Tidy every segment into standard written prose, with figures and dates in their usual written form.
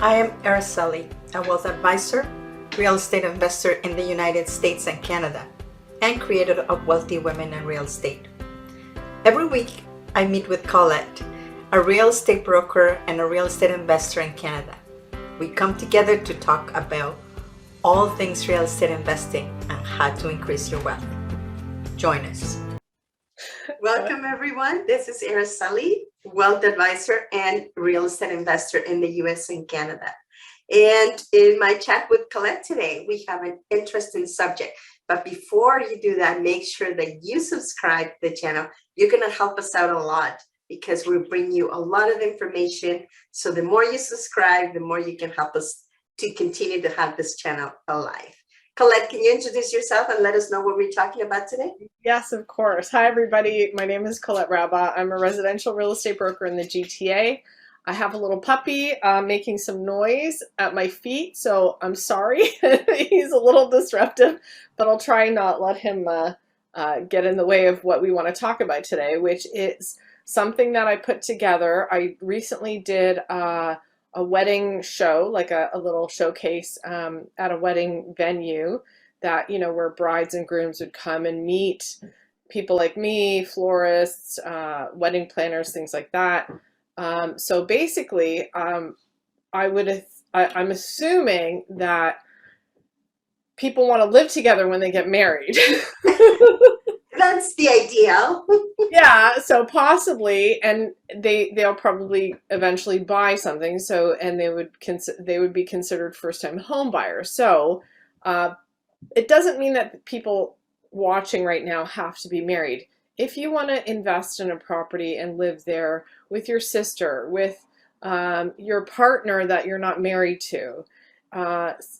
I am Araceli, a wealth advisor, real estate investor in the United States and Canada, and creator of Wealthy Women in Real Estate. Every week, I meet with Colette, a real estate broker and a real estate investor in Canada. We come together to talk about all things real estate investing and how to increase your wealth. Join us. Welcome, everyone. This is Araceli, wealth advisor and real estate investor in the US and Canada. And in my chat with Colette today, we have an interesting subject. But before you do that, make sure that you subscribe to the channel. You're going to help us out a lot because we bring you a lot of information. So the more you subscribe, the more you can help us to continue to have this channel alive. Colette, can you introduce yourself and let us know what we're talking about today? Yes, of course. Hi, everybody. My name is Colette Rabba. I'm a residential real estate broker in the GTA. I have a little puppy making some noise at my feet, so I'm sorry. He's a little disruptive, but I'll try not let him get in the way of what we want to talk about today, which is something that I put together. I recently did a wedding show, like a little showcase at a wedding venue that, you know, where brides and grooms would come and meet people like me, florists, wedding planners, things like that. So basically, I'm assuming that people want to live together when they get married. That's the ideal. Yeah, so possibly, and they'll probably eventually buy something. So, and they would be considered first-time home buyers. So, it doesn't mean that people watching right now have to be married. If you want to invest in a property and live there with your sister, with your partner that you're not married to,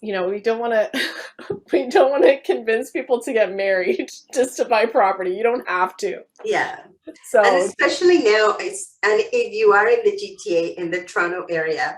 you know, we don't want to convince people to get married just to buy property. You don't have to. Yeah. So, and especially now, and if you are in the GTA, in the Toronto area,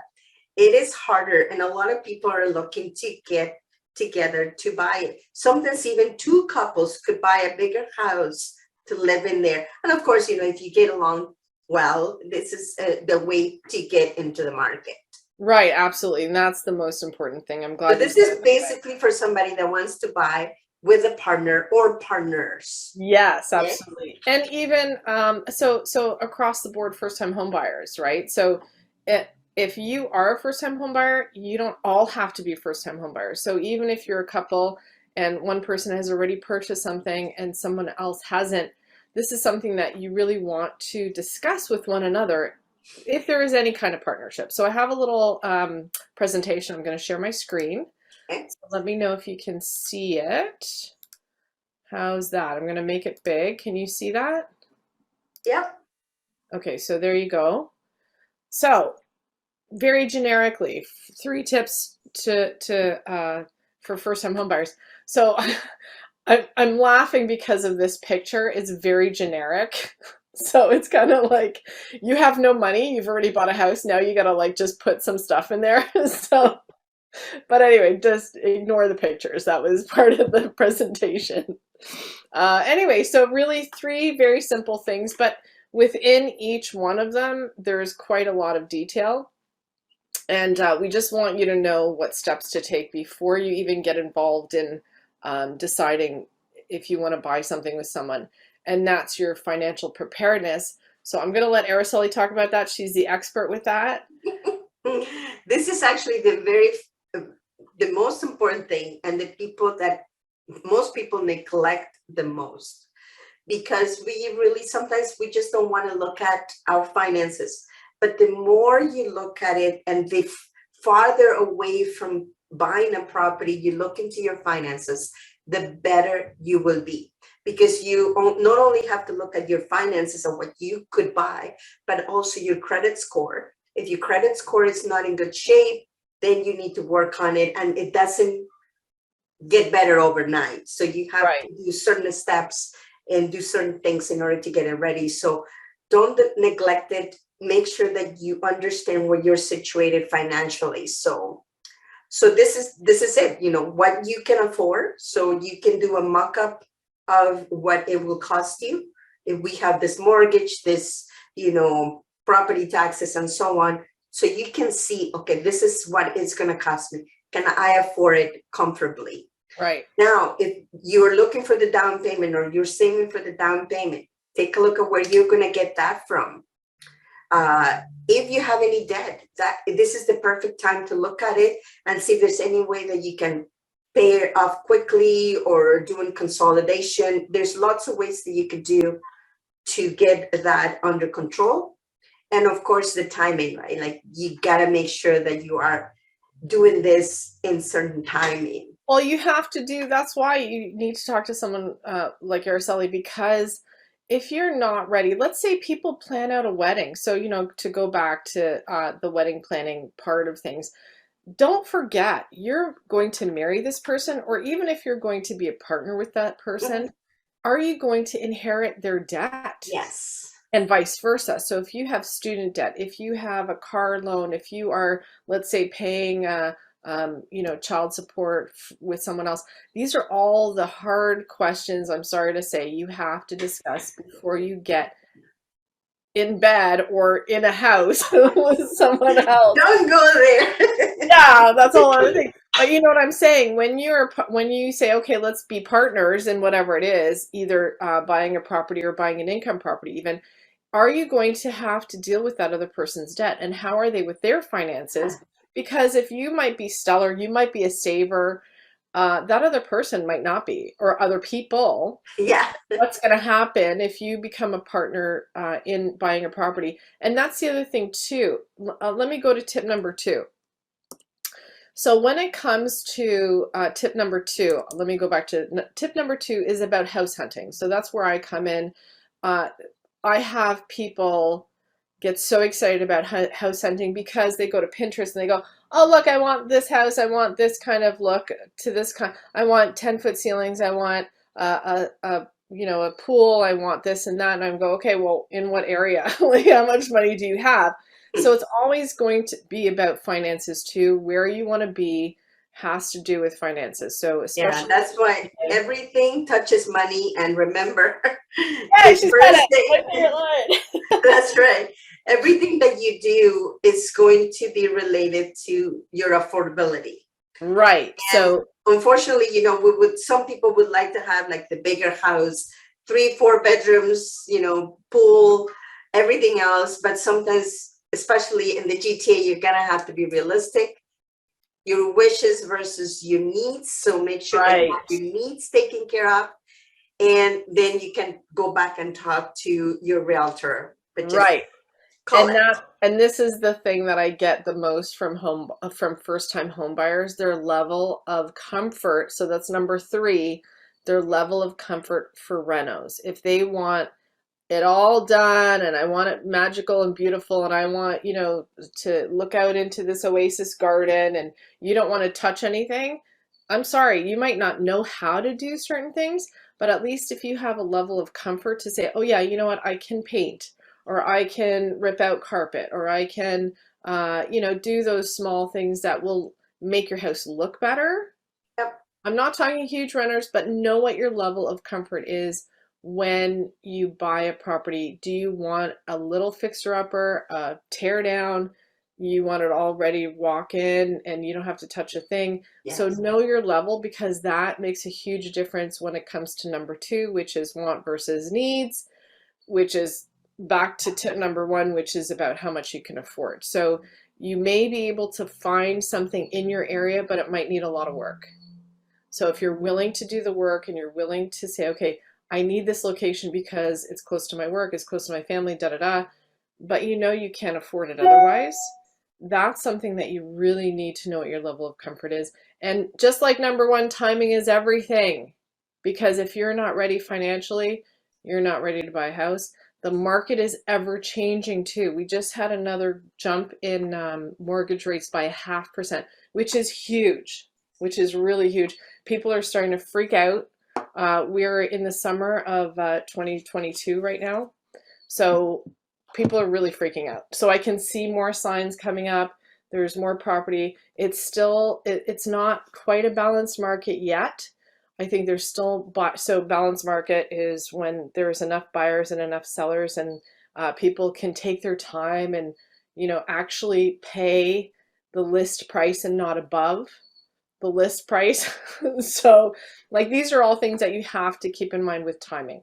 it is harder. And a lot of people are looking to get together to buy it. Sometimes even two couples could buy a bigger house to live in there. And of course, you know, if you get along well, this is the way to get into the market. Right, absolutely. And that's the most important thing. I'm glad. But this is basically for somebody that wants to buy with a partner or partners. Yes, absolutely. Okay. And even so across the board, first-time home buyers, right? So if you are a first-time home buyer, you don't all have to be first-time home buyers. So even if you're a couple and one person has already purchased something and someone else hasn't, this is something that you really want to discuss with one another if there is any kind of partnership. So I have a little presentation. I'm going to share my screen. Okay. So let me know if you can see it. How's that? I'm going to make it big. Can you see that? Yep. Okay, so there you go. So very generically, 3 tips for first-time home buyers. So I'm laughing because of this picture. It's very generic. So it's kind of like you have no money, you've already bought a house, now you gotta like just put some stuff in there. So, but anyway, just ignore the pictures. That was part of the presentation. Anyway, so really 3 very simple things, but within each one of them, there's quite a lot of detail. And we just want you to know what steps to take before you even get involved in deciding if you want to buy something with someone. And that's your financial preparedness. So I'm going to let Araceli talk about that. She's the expert with that. This is actually the most important thing, and the people that most people neglect the most, because we really sometimes we just don't want to look at our finances. But the more you look at it and the farther away from buying a property you look into your finances, the better you will be. Because you not only have to look at your finances and what you could buy, but also your credit score. If your credit score is not in good shape, then you need to work on it, and it doesn't get better overnight. So you have to do certain steps and do certain things in order to get it ready. So don't neglect it. Make sure that you understand where you're situated financially. So this is it, you know, what you can afford. So you can do a mock-up of what it will cost you. If we have this mortgage, this, you know, property taxes and so on, so you can see, okay, this is what it's going to cost me. Can I afford it comfortably? Right. Now, if you're looking for the down payment or you're saving for the down payment, take a look at where you're going to get that from. If you have any debt, this is the perfect time to look at it and see if there's any way that you can pay it off quickly or doing consolidation. There's lots of ways that you could do to get that under control. And of course, the timing, right? Like you got to make sure that you are doing this in certain timing. Well, you have to do, that's why you need to talk to someone like Araceli, because if you're not ready, let's say people plan out a wedding. So, you know, to go back to the wedding planning part of things, don't forget you're going to marry this person, or even if you're going to be a partner with that person, are you going to inherit their debt? Yes. And vice versa. So if you have student debt, if you have a car loan, if you are, let's say, paying you know, child support with someone else, these are all the hard questions, I'm sorry to say, you have to discuss before you get in bed or in a house with someone else. Don't go there. Yeah, that's all other thing. But you know what I'm saying? When you say, okay, let's be partners in whatever it is, either buying a property or buying an income property even, are you going to have to deal with that other person's debt? And how are they with their finances? Because if you might be stellar, you might be a saver, that other person might not be, or other people. Yeah. What's going to happen if you become a partner in buying a property? And that's the other thing too. Let me go to tip number 2. So when it comes to tip number 2, let me go back to tip number 2 is about house hunting. So that's where I come in. I have people get so excited about house hunting because they go to Pinterest and they go, oh, look, I want this house. I want this kind of look to this kind. I want 10-foot ceilings. I want you know, a pool. I want this and that. And I go, okay, well, in what area? Like, how much money do you have? So it's always going to be about finances too. Where you want to be has to do with finances. So especially, yeah, that's why everything touches money. And remember, yeah, she said it. My favorite line. That's right. Everything that you do is going to be related to your affordability. Right. And so unfortunately, you know, some people would like to have like the bigger house, 3-4 bedrooms, you know, pool, everything else. But sometimes, especially in the GTA, you're gonna have to be realistic. Your wishes versus your needs. So make sure that you have your needs taken care of. And then you can go back and talk to your realtor. Right. And this is the thing that I get the most from first-time home buyers, their level of comfort. So that's number 3, their level of comfort for renos. If they want it all done and I want it magical and beautiful and I want, you know, to look out into this oasis garden and you don't want to touch anything, I'm sorry, you might not know how to do certain things, but at least if you have a level of comfort to say, oh yeah, you know what, I can paint, or I can rip out carpet, or I can, you know, do those small things that will make your house look better. Yep. I'm not talking huge renters, but know what your level of comfort is when you buy a property. Do you want a little fixer-upper, a tear down? You want it all ready to walk in and you don't have to touch a thing. Yes. So know your level, because that makes a huge difference when it comes to number 2, which is want versus needs, which is back to tip number 1, which is about how much you can afford. So you may be able to find something in your area, but it might need a lot of work. So if you're willing to do the work and you're willing to say, okay, I need this location because it's close to my work, it's close to my family, da da da, but you know you can't afford it otherwise, that's something that you really need to know what your level of comfort is. And just like number 1, timing is everything. Because if you're not ready financially, you're not ready to buy a house. The market is ever changing too. We just had another jump in mortgage rates by 0.5%, which is huge, which is really huge. People are starting to freak out. We're in the summer of 2022 right now. So people are really freaking out. So I can see more signs coming up. There's more property. It's still, it's not quite a balanced market yet. I think there's still, so balanced market is when there's enough buyers and enough sellers and people can take their time and, actually pay the list price and not above the list price. So like these are all things that you have to keep in mind with timing.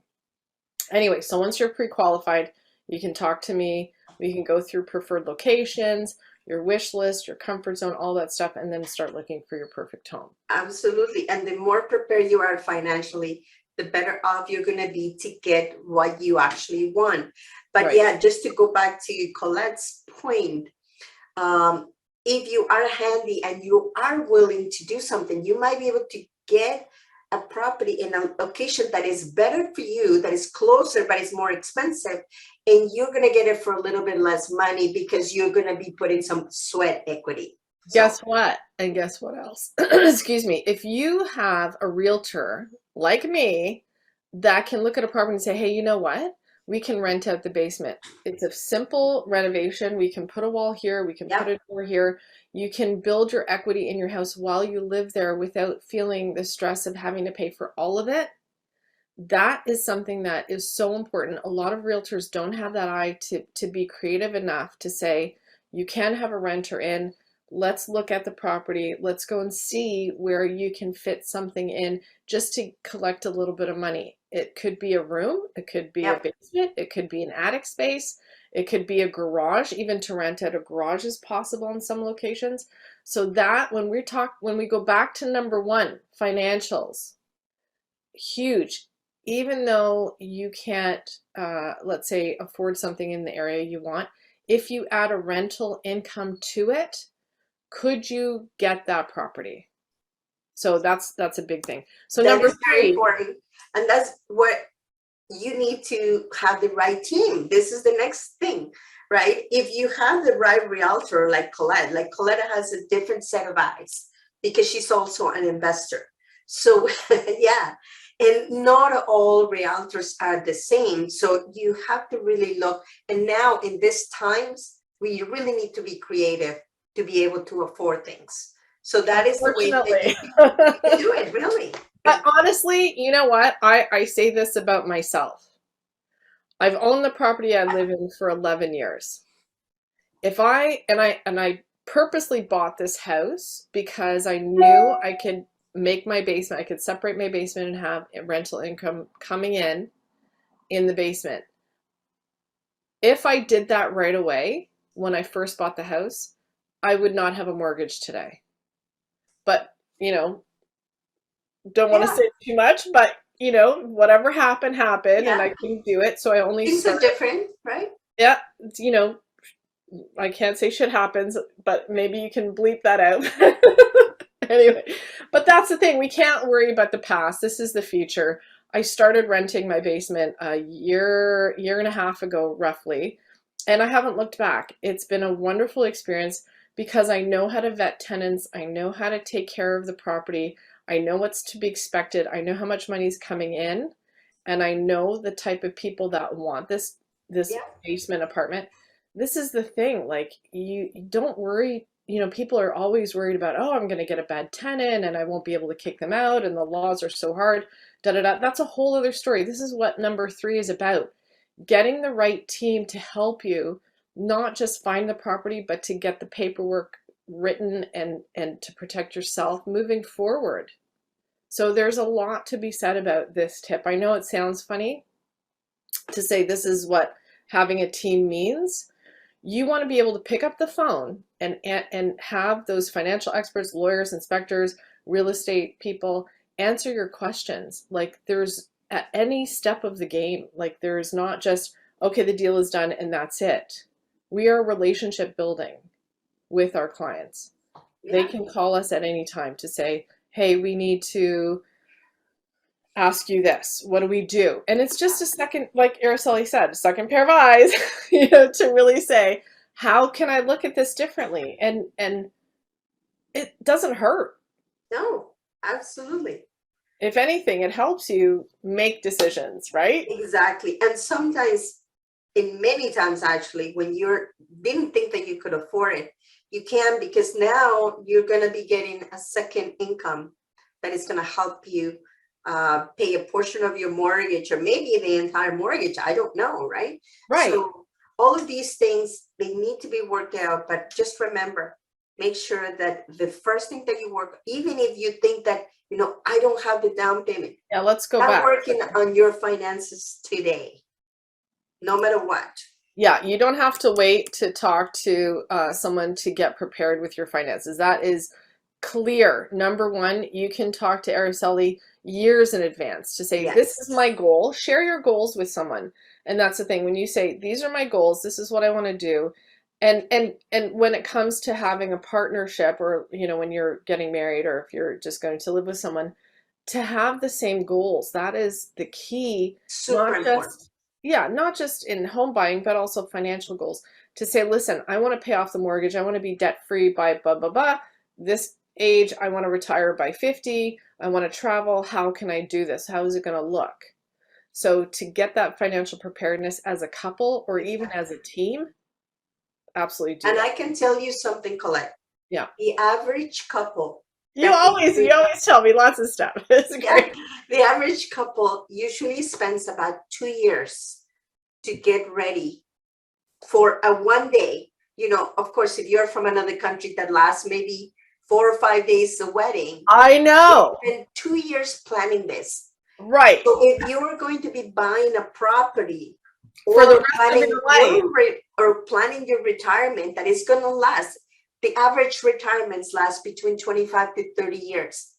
Anyway, so once you're pre-qualified, you can talk to me. We can go through preferred locations, your wish list, your comfort zone, all that stuff, and then start looking for your perfect home. Absolutely. And the more prepared you are financially, the better off you're going to be to get what you actually want. But Right. yeah, just to go back to Colette's point, if you are handy and you are willing to do something, you might be able to get a property in a location that is better for you, that is closer, but it's more expensive. And you're going to get it for a little bit less money because you're going to be putting some sweat equity. Guess what? And guess what else? Excuse me. If you have a realtor like me that can look at a property and say, hey, you know what? We can rent out the basement. It's a simple renovation. We can put a wall here. We can put a door here. You can build your equity in your house while you live there without feeling the stress of having to pay for all of it. That is something that is so important. A lot of realtors don't have that eye to be creative enough to say, you can have a renter in. Let's look at the property. Let's go and see where you can fit something in just to collect a little bit of money. It could be a room. It could be a basement. It could be an attic space. It could be a garage. Even to rent out a garage is possible in some locations. So that when we go back to number one, financials, huge. Even though you can't, let's say, afford something in the area you want, if you add a rental income to it, could you get that property? So that's a big thing. So that number is very three, important, and that's what you need to have the right team. This is the next thing, right? If you have the right realtor like Colette has a different set of eyes because she's also an investor. So yeah, and not all realtors are the same. So you have to really look. And now in these times, we really need to be creative to be able to afford things. So that is the way that unfortunately. you can do it, really. But honestly, you know what? I say this about myself. I've owned the property I live in for 11 years. If I purposely bought this house because I knew I could make my basement, I could separate my basement and have rental income coming in the basement. If I did that right away when I first bought the house, I would not have a mortgage today. But, don't want to Yeah, say too much, but whatever happened, and yeah. I couldn't do it. So I only Things are started, different, right? yeah, I can't say shit happens, but maybe you can bleep that out. Anyway, but that's the thing. We can't worry about the past. This is the future. I started renting my basement a year and a half ago, roughly, and I haven't looked back. It's been a wonderful experience because I know how to vet tenants. I know how to take care of the property. I know what's to be expected. I know how much money is coming in, and I know the type of people that want this Yeah, basement apartment. This is the thing. Like you don't worry. People are always worried about, oh, I'm going to get a bad tenant and I won't be able to kick them out and the laws are so hard. Da da da. That's a whole other story. This is what number three is about. Getting the right team to help you not just find the property, but to get the paperwork written and to protect yourself moving forward. So there's a lot to be said about this tip. I know it sounds funny to say this is what having a team means. You want to be able to pick up the phone and have those financial experts, lawyers, inspectors, real estate people answer your questions. Like there's at any step of the game, like there's not just, okay, the deal is done and that's it. We are relationship building with our clients. They yeah, can call us at any time to say, hey, we need to ask you this. What do we do? And it's just a second, like Araceli said, second pair of eyes, to really say, how can I look at this differently? And it doesn't hurt. no, absolutely. If anything, it helps you make decisions, right? Exactly. And sometimes, in many times actually, when you didn't think that you could afford it, you can, because now you're going to be getting a second income that is going to help you pay a portion of your mortgage or maybe the entire mortgage. I don't know, right? Right. So all of these things, they need to be worked out, but just remember, make sure that the first thing that you work, even if you think that, I don't have the down payment, Yeah, let's go start back. working on your finances today, no matter what. Yeah, you don't have to wait to talk to someone to get prepared with your finances. That is clear. Number one, you can talk to Araceli years in advance to say, this is Yes. my goal. Share your goals with someone. And that's the thing. When you say, these are my goals, this is what I want to do. And when it comes to having a partnership, or when you're getting married, or if you're just going to live with someone, to have the same goals, that is the key. Super Not important. just, yeah, not just in home buying, but also financial goals. To say, listen, I want to pay off the mortgage. I want to be debt free by blah, blah, blah. This age, I want to retire by 50. I want to travel. How can I do this? How is it going to look? So to get that financial preparedness as a couple, or even as a team, absolutely do And that. I can tell you something, Colette. Yeah. The average couple. You always tell me lots of stuff. It's great. The average couple usually spends about 2 years to get ready for a one day. Of course, if you're from another country, that lasts maybe 4 or 5 days, a wedding. I know. You spend 2 years planning this. Right. So if you are going to be buying a property, For the or rest of your life, or planning your retirement that is going to last, the average retirements last between 25 to 30 years.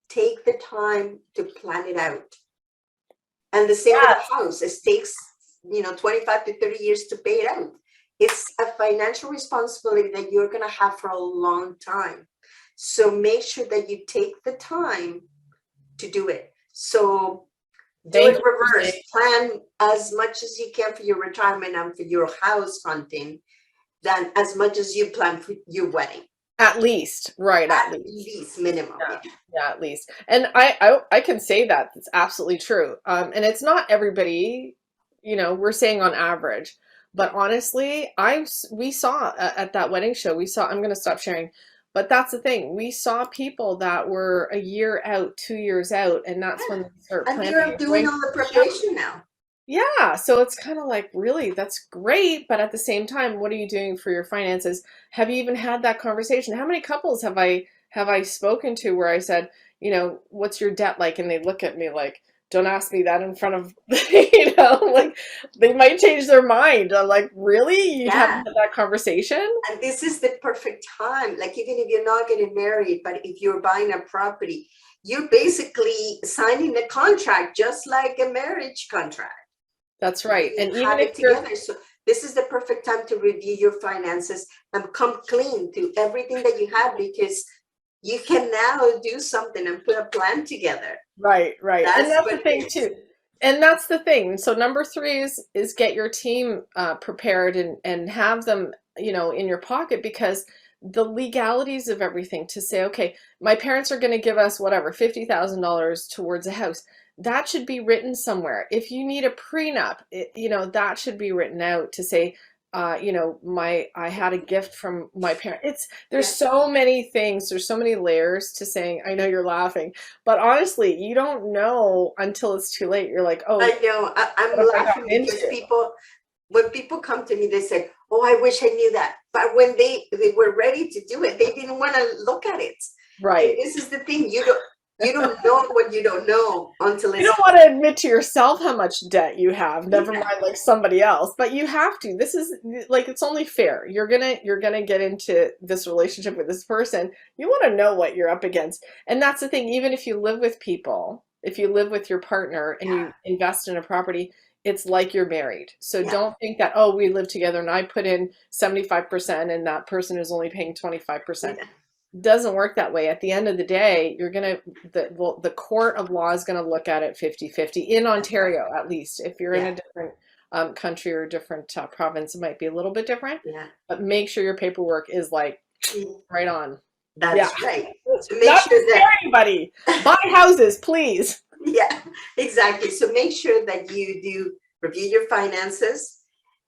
Take the time to plan it out. And the same with the house. It takes 25 to 30 years to pay it out. It's a financial responsibility that you're going to have for a long time. So make sure that you take the time to do it. So do it reverse. Plan as much as you can for your retirement and for your house hunting, than as much as you plan for your wedding. At least, right? At least minimum. Yeah, at least. And I can say that it's absolutely true. And it's not everybody, we're saying on average, but honestly, we saw at that wedding show, I'm going to stop sharing, but that's the thing. We saw people that were a year out, 2 years out, and that's when they start planning. And you're doing all the preparation now. Yeah, so it's kind of like, really, that's great, but at the same time, what are you doing for your finances? Have you even had that conversation? How many couples have I spoken to where I said, what's your debt like? And they look at me like, don't ask me that in front of, like they might change their mind. I'm like, really? You haven't had that conversation? And this is the perfect time. Like, even if you're not getting married, but if you're buying a property, you're basically signing a contract, just like a marriage contract. That's right. And even if together. So this is the perfect time to review your finances and come clean to everything that you have, because you can now do something and put a plan together. Right. And that's the thing too. And that's the thing. So number 3 is get your team prepared and have them, in your pocket, because the legalities of everything, to say, okay, my parents are going to give us whatever, $50,000 towards a house. That should be written somewhere. If you need a prenup, that should be written out to say, I had a gift from my parents. There's so many things. There's so many layers to saying, I know you're laughing, but honestly, you don't know until it's too late. You're like, oh, I know. I'm laughing because when people come to me, they say, oh, I wish I knew that. But when they were ready to do it, they didn't want to look at it. Right. And this is the thing. You don't know what you don't know until it's. You don't want to admit to yourself how much debt you have, never mind like somebody else, but you have to. This is like, it's only fair. You're gonna get into this relationship with this person. You want to know what you're up against. And that's the thing, even if you live with people, if you live with your partner and you invest in a property, it's like you're married. So don't think that, oh, we live together and I put in 75% and that person is only paying 25%. Doesn't work that way. At the end of the day, the court of law is going to look at it 50-50 in Ontario, at least. If you're in a different country or a different province, it might be a little bit different. But make sure your paperwork is like right on. That's right. So make sure that anybody buy houses, please. Yeah, exactly. So make sure that you do review your finances,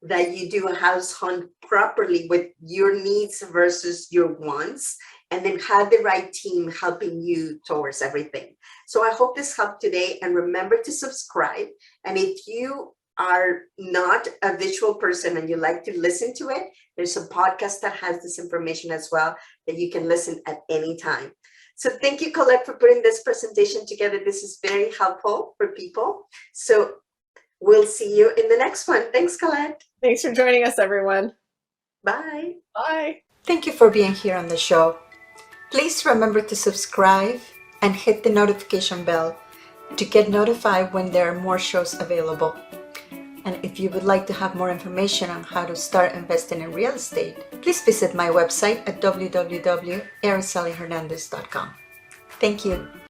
that you do a house hunt properly with your needs versus your wants, and then have the right team helping you towards everything. So I hope this helped today, and remember to subscribe. And if you are not a visual person and you like to listen to it, there's a podcast that has this information as well that you can listen at any time. So thank you, Colette, for putting this presentation together. This is very helpful for people. So we'll see you in the next one. Thanks, Colette. Thanks for joining us, everyone. Bye. Bye. Thank you for being here on the show. Please remember to subscribe and hit the notification bell to get notified when there are more shows available. And if you would like to have more information on how to start investing in real estate, please visit my website at www.aracelihernandez.com. Thank you.